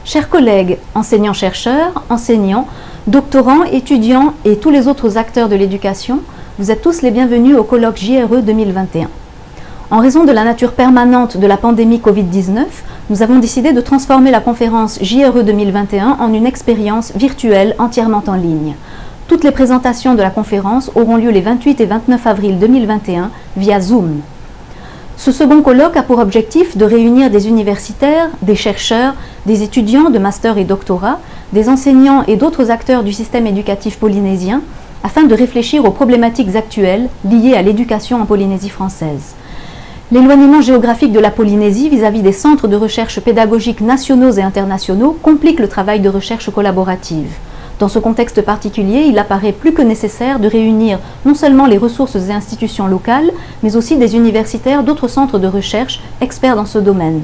Chers collègues, enseignants-chercheurs, enseignants, doctorants, étudiants et tous les autres acteurs de l'éducation, vous êtes tous les bienvenus au colloque JRE 2021. En raison de la nature permanente de la pandémie Covid-19, nous avons décidé de transformer la conférence JRE 2021 en une expérience virtuelle entièrement en ligne. Toutes les présentations de la conférence auront lieu les 28 et 29 avril 2021 via Zoom. Ce second colloque a pour objectif de réunir des universitaires, des chercheurs, des étudiants de master et doctorat, des enseignants et d'autres acteurs du système éducatif polynésien afin de réfléchir aux problématiques actuelles liées à l'éducation en Polynésie française. L'éloignement géographique de la Polynésie vis-à-vis des centres de recherche pédagogiques nationaux et internationaux complique le travail de recherche collaborative. Dans ce contexte particulier, il apparaît plus que nécessaire de réunir non seulement les ressources et institutions locales, mais aussi des universitaires d'autres centres de recherche experts dans ce domaine.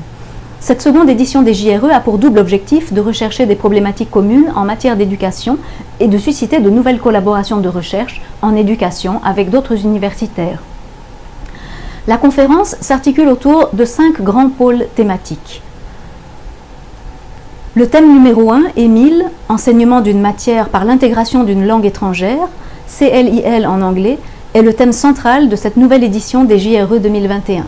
Cette seconde édition des JRE a pour double objectif de rechercher des problématiques communes en matière d'éducation et de susciter de nouvelles collaborations de recherche en éducation avec d'autres universitaires. La conférence s'articule autour de 5 grands pôles thématiques. Le thème numéro 1, Émile, enseignement d'une matière par l'intégration d'une langue étrangère, CLIL en anglais, est le thème central de cette nouvelle édition des JRE 2021.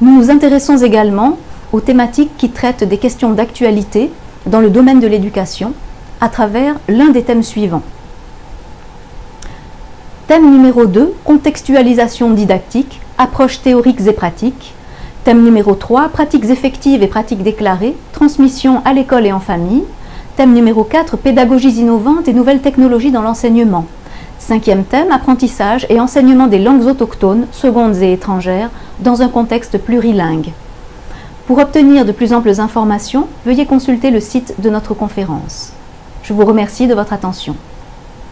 Nous nous intéressons également aux thématiques qui traitent des questions d'actualité dans le domaine de l'éducation à travers l'un des thèmes suivants. Thème numéro 2, contextualisation didactique, approches théoriques et pratiques. Thème numéro 3, pratiques effectives et pratiques déclarées, transmission à l'école et en famille. Thème numéro 4, pédagogies innovantes et nouvelles technologies dans l'enseignement. 5e thème, apprentissage et enseignement des langues autochtones, secondes et étrangères, dans un contexte plurilingue. Pour obtenir de plus amples informations, veuillez consulter le site de notre conférence. Je vous remercie de votre attention.